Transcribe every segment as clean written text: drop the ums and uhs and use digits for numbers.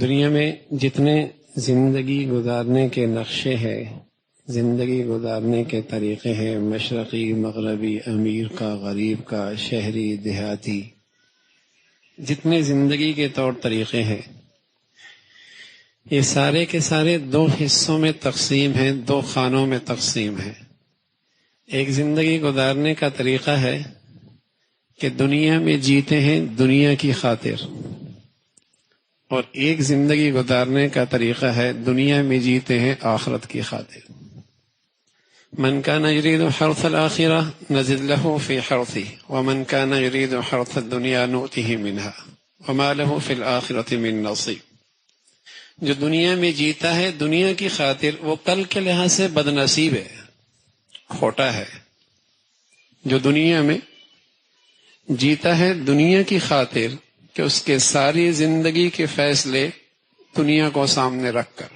دنیا میں جتنے زندگی گزارنے کے نقشے ہیں، زندگی گزارنے کے طریقے ہیں، مشرقی، مغربی، امیر کا، غریب کا، شہری، دیہاتی، جتنے زندگی کے طور طریقے ہیں، یہ سارے کے سارے دو حصوں میں تقسیم ہیں، دو خانوں میں تقسیم ہیں۔ ایک زندگی گزارنے کا طریقہ ہے کہ دنیا میں جیتے ہیں دنیا کی خاطر، اور ایک زندگی گزارنے کا طریقہ ہے دنیا میں جیتے ہیں آخرت کی خاطر۔ من كان يريد حرث الآخرة نزد له في حرثه ومن كان يريد حرث الدنيا نؤته منها وما له في الآخرة من نصيب۔ جو دنیا میں جیتا ہے دنیا کی خاطر، وہ کل کے لحاظ سے بد نصیب ہے، کھوٹا ہے۔ جو دنیا میں جیتا ہے دنیا کی خاطر کہ اس کے ساری زندگی کے فیصلے دنیا کو سامنے رکھ کر،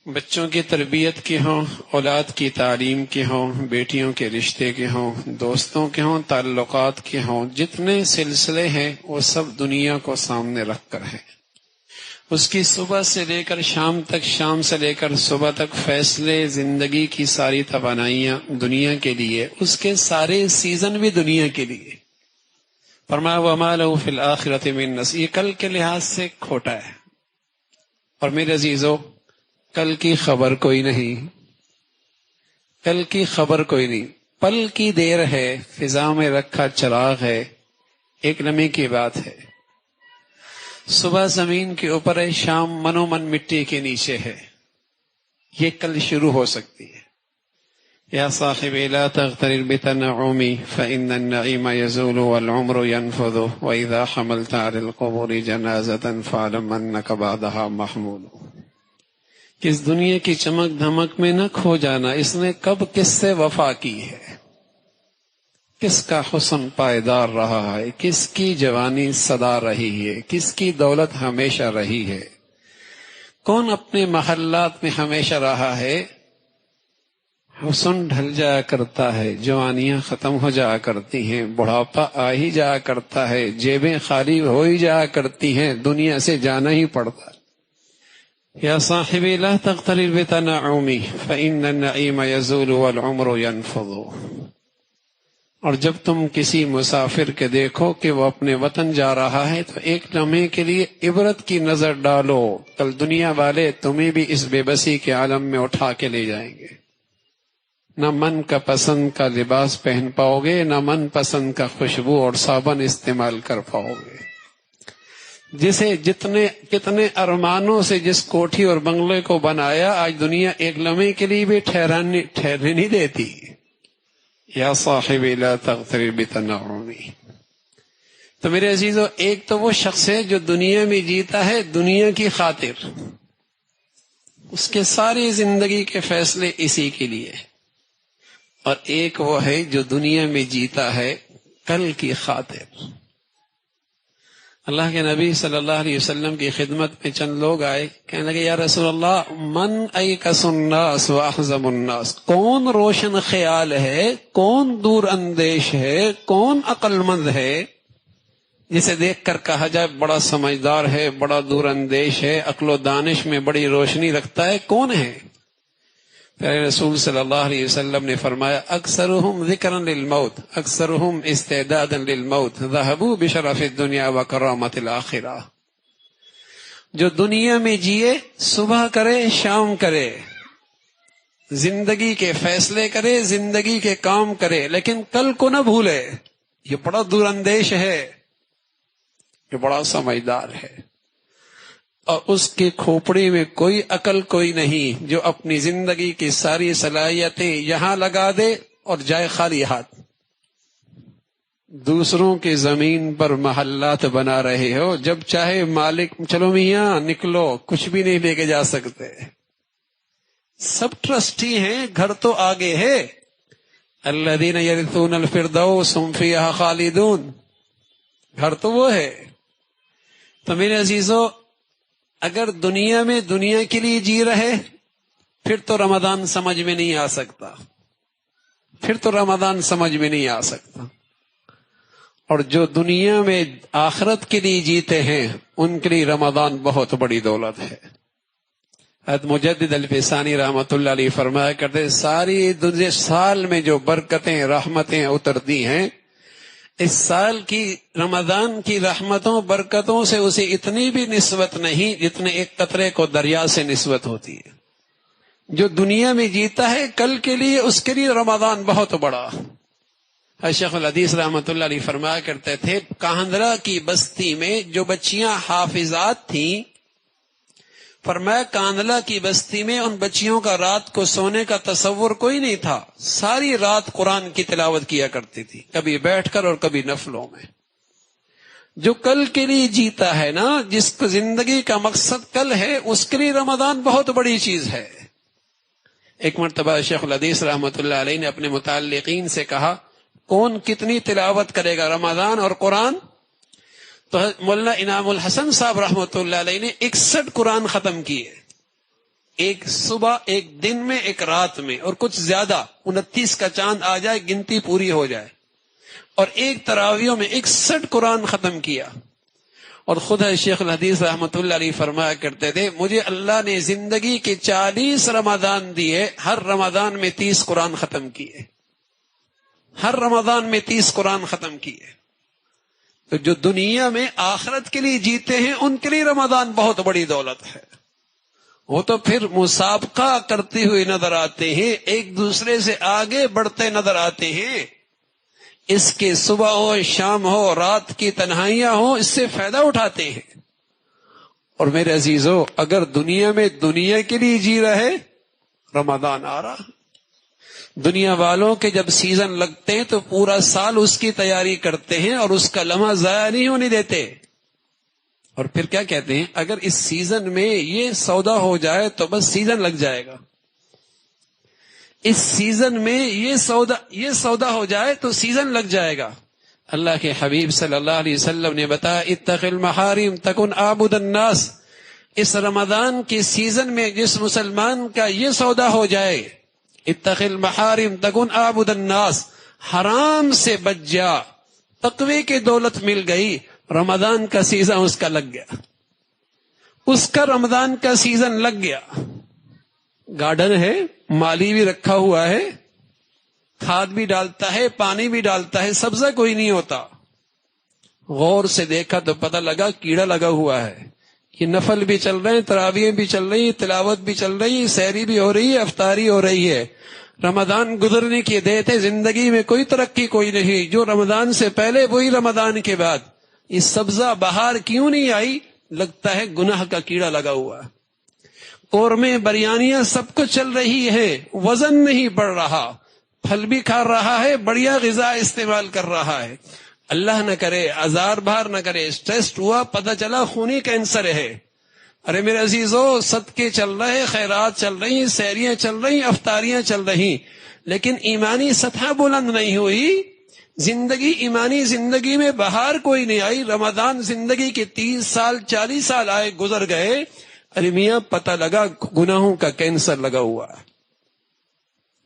بچوں کی تربیت کے ہوں، اولاد کی تعلیم کے ہوں، بیٹیوں کے رشتے کے ہوں، دوستوں کے ہوں، تعلقات کے ہوں، جتنے سلسلے ہیں وہ سب دنیا کو سامنے رکھ کر ہیں۔ اس کی صبح سے لے کر شام تک، شام سے لے کر صبح تک فیصلے، زندگی کی ساری توانائیاں دنیا کے لیے، اس کے سارے سیزن بھی دنیا کے لیے۔ فرمایا وَمَا لَهُ فِي الْآخِرَةِ مِن نَصِيبٍ، یہ کل کے لحاظ سے کھوٹا ہے۔ اور میرے عزیزو، کل کی خبر کوئی نہیں، کل کی خبر کوئی نہیں، پل کی دیر ہے، فضا میں رکھا چراغ ہے، ایک لمحے کی بات ہے۔ صبح زمین کے اوپر ہے، شام منو من مٹی کے نیچے ہے، یہ کل شروع ہو سکتی ہے۔ یا صاحبی لا تغترر بتنعمی فإن النعیم یزول والعمر ينفذ وإذا حملت على القبور جنازة فاعلم أنك بعدها محمول۔ کہ اس دنیا کی چمک دھمک میں نہ کھو جانا، اس نے کب کس سے وفا کی ہے، کس کا حسن پائیدار رہا ہے، کس کی جوانی سدا رہی ہے، کس کی دولت ہمیشہ رہی ہے، کون اپنے محلات میں ہمیشہ رہا ہے۔ حسن ڈھل جایا کرتا ہے، جوانیاں ختم ہو جایا کرتی ہیں، بڑھاپا آ ہی جایا کرتا ہے، جیبیں خالی ہو ہی جایا کرتی ہیں، دنیا سے جانا ہی پڑتا ہے۔ یا صاحبی لا تغترر بتنعمی فإن النعیم یزول والعمر ينفض۔ اور جب تم کسی مسافر کے دیکھو کہ وہ اپنے وطن جا رہا ہے تو ایک لمحے کے لیے عبرت کی نظر ڈالو، کل دنیا والے تمہیں بھی اس بے بسی کے عالم میں اٹھا کے لے جائیں گے۔ نہ من کا پسند کا لباس پہن پاؤ گے، نہ من پسند کا خوشبو اور صابن استعمال کر پاؤ گے۔ جسے کتنے ارمانوں سے جس کوٹھی اور بنگلے کو بنایا، آج دنیا ایک لمحے کے لیے بھی ٹھہرنے نہیں دیتی۔ یا صاحبی لا تغترر بتنعمی۔ تو میرے عزیزو، ایک تو وہ شخص ہے جو دنیا میں جیتا ہے دنیا کی خاطر، اس کے ساری زندگی کے فیصلے اسی کے لیے، اور ایک وہ ہے جو دنیا میں جیتا ہے کل کی خاطر۔ اللہ کے نبی صلی اللہ علیہ وسلم کی خدمت میں چند لوگ آئے، کہنے لگے یا رسول اللہ، من ایکس الناس واحزم الناس، کون روشن خیال ہے، کون دور اندیش ہے، کون عقل مند ہے جسے دیکھ کر کہا جائے بڑا سمجھدار ہے، بڑا دور اندیش ہے، عقل و دانش میں بڑی روشنی رکھتا ہے، کون ہے؟ پیارے رسول صلی اللہ علیہ وسلم نے فرمایا اکثرهم ذکرا للموت اکثرهم استعدادا للموت ذهبوا بشرف الدنيا وکرامت الآخرہ۔ جو دنیا میں جیے، صبح کرے شام کرے، زندگی کے فیصلے کرے، زندگی کے کام کرے، لیکن کل کو نہ بھولے۔ یہ بڑا دور اندیش ہے، یہ بڑا سمجھدار ہے، اور اس کی کھوپڑی میں کوئی عقل کوئی نہیں جو اپنی زندگی کی ساری صلاحیتیں یہاں لگا دے اور جائے خالی ہاتھ۔ دوسروں کی زمین پر محلات بنا رہے ہو، جب چاہے مالک چلو میاں نکلو، کچھ بھی نہیں لے کے جا سکتے۔ سب ٹرسٹی ہیں، گھر تو آگے ہے۔ الذین یرثون الفردوس هم فیہا خالدون، گھر تو وہ ہے۔ تو میرے عزیزو، اگر دنیا میں دنیا کے لیے جی رہے، پھر تو رمضان سمجھ میں نہیں آ سکتا، پھر تو رمضان سمجھ میں نہیں آ سکتا۔ اور جو دنیا میں آخرت کے لیے جیتے ہیں ان کے لیے رمضان بہت بڑی دولت ہے۔ حضرت مجدد الفسانی رحمۃ اللہ علیہ فرمایا کرتے ساری دنیا سال میں جو برکتیں رحمتیں اترتی ہیں، اس سال کی رمضان کی رحمتوں برکتوں سے اسے اتنی بھی نسبت نہیں جتنے ایک قطرے کو دریا سے نسبت ہوتی ہے۔ جو دنیا میں جیتا ہے کل کے لیے، اس کے لیے رمضان بہت بڑا۔ شیخ الحدیث رحمۃ اللہ علیہ فرمایا کرتے تھے کاندرا کی بستی میں جو بچیاں حافظات تھیں، فرمایا کاندلا کی بستی میں ان بچیوں کا رات کو سونے کا تصور کوئی نہیں تھا، ساری رات قرآن کی تلاوت کیا کرتی تھی، کبھی بیٹھ کر اور کبھی نفلوں میں۔ جو کل کے لیے جیتا ہے نا، جس کو زندگی کا مقصد کل ہے، اس کے لیے رمضان بہت بڑی چیز ہے۔ ایک مرتبہ شیخ الحدیث رحمۃ اللہ علیہ نے اپنے متعلقین سے کہا کون کتنی تلاوت کرے گا رمضان اور قرآن؟ تو مولانا انعام الحسن صاحب رحمۃ اللہ علیہ نے 61 قرآن ختم کیے، ایک صبح، ایک دن میں، ایک رات میں، اور کچھ زیادہ 29 کا چاند آ جائے گنتی پوری ہو جائے، اور ایک تراویوں میں 61 قرآن ختم کیا۔ اور خود شیخ الحدیث رحمۃ اللہ علیہ فرمایا کرتے تھے مجھے اللہ نے زندگی کے 40 رمضان دیے، ہر رمضان میں 30 قرآن ختم کیے، ہر رمضان میں 30 قرآن ختم کیے۔ تو جو دنیا میں آخرت کے لیے جیتے ہیں ان کے لیے رمضان بہت بڑی دولت ہے۔ وہ تو پھر مسابقہ کرتے ہوئے نظر آتے ہیں، ایک دوسرے سے آگے بڑھتے نظر آتے ہیں، اس کے صبح ہو، شام ہو، رات کی تنہائیاں ہو، اس سے فائدہ اٹھاتے ہیں۔ اور میرے عزیزو، اگر دنیا میں دنیا کے لیے جی رہے، رمضان آ رہا، دنیا والوں کے جب سیزن لگتے ہیں تو پورا سال اس کی تیاری کرتے ہیں اور اس کا لمحہ ضائع نہیں ہونے دیتے، اور پھر کیا کہتے ہیں اگر اس سیزن میں یہ سودا ہو جائے تو بس سیزن لگ جائے گا، اس سیزن میں یہ سودا ہو جائے تو سیزن لگ جائے گا۔ اللہ کے حبیب صلی اللہ علیہ وسلم نے بتایا اتق المحارم تکن عابد الناس، اس رمضان کے سیزن میں جس مسلمان کا یہ سودا ہو جائے، اتق المحارم تکن عابد الناس، حرام سے بچ جا، تقوی کی دولت مل گئی، رمضان کا سیزن اس کا لگ گیا، اس کا رمضان کا سیزن لگ گیا۔ گارڈن ہے، مالی بھی رکھا ہوا ہے، کھاد بھی ڈالتا ہے، پانی بھی ڈالتا ہے، سبزہ کوئی نہیں ہوتا، غور سے دیکھا تو پتہ لگا کیڑا لگا ہوا ہے، یہ نفل بھی چل رہے ہیں، تراویح بھی چل رہی ہیں، تلاوت بھی چل رہی ہے، سحری بھی ہو رہی ہے، افطاری ہو رہی ہے، رمضان گزرنے کی دے تھے، زندگی میں کوئی ترقی کوئی نہیں، جو رمضان سے پہلے وہی رمضان کے بعد، یہ سبزہ بہار کیوں نہیں آئی؟ لگتا ہے گناہ کا کیڑا لگا ہوا، قورمے بریانیاں سب کچھ چل رہی ہے، وزن نہیں بڑھ رہا، پھل بھی کھا رہا ہے، بڑھیا غذا استعمال کر رہا ہے، اللہ نہ کرے آزار بھار نہ کرے، اسٹریس ہوا، پتہ چلا خونی کینسر ہے۔ ارے میرے عزیزو، صدقے چل رہے، خیرات چل رہی، سحریاں چل رہی، افطاریاں چل رہی، لیکن ایمانی سطح بلند نہیں ہوئی، زندگی ایمانی زندگی میں بہار کوئی نہیں آئی۔ رمضان زندگی کے 30 سال 40 سال آئے گزر گئے، ارے میاں پتہ لگا گناہوں کا کینسر لگا ہوا ہے،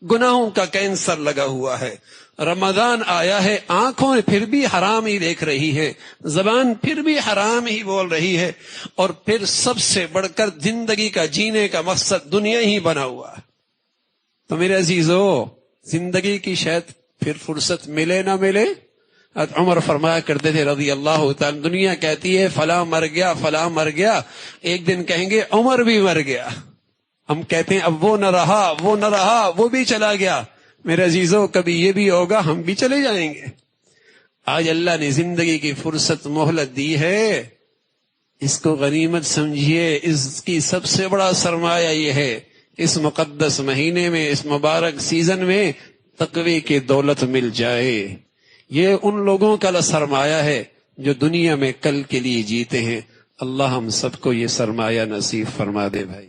گناہوں کا کینسر لگا ہوا ہے۔ رمضان آیا ہے، آنکھوں پھر بھی حرام ہی دیکھ رہی ہے، زبان پھر بھی حرام ہی بول رہی ہے، اور پھر سب سے بڑھ کر زندگی کا جینے کا مقصد دنیا ہی بنا ہوا ہے۔ تو میرے عزیزو، زندگی کی شاید پھر فرصت ملے نہ ملے، عمر فرمایا کرتے تھے رضی اللہ تعالی، دنیا کہتی ہے فلاں مر گیا، فلاں مر گیا، ایک دن کہیں گے عمر بھی مر گیا، ہم کہتے ہیں اب وہ نہ رہا، وہ نہ رہا، وہ بھی چلا گیا۔ میرے عزیزو، کبھی یہ بھی ہوگا ہم بھی چلے جائیں گے۔ آج اللہ نے زندگی کی فرصت مہلت دی ہے، اس کو غنیمت سمجھیے، اس کی سب سے بڑا سرمایہ یہ ہے اس مقدس مہینے میں، اس مبارک سیزن میں تقوی کی دولت مل جائے۔ یہ ان لوگوں کا سرمایہ ہے جو دنیا میں کل کے لیے جیتے ہیں۔ اللہ ہم سب کو یہ سرمایہ نصیب فرما دے بھائی۔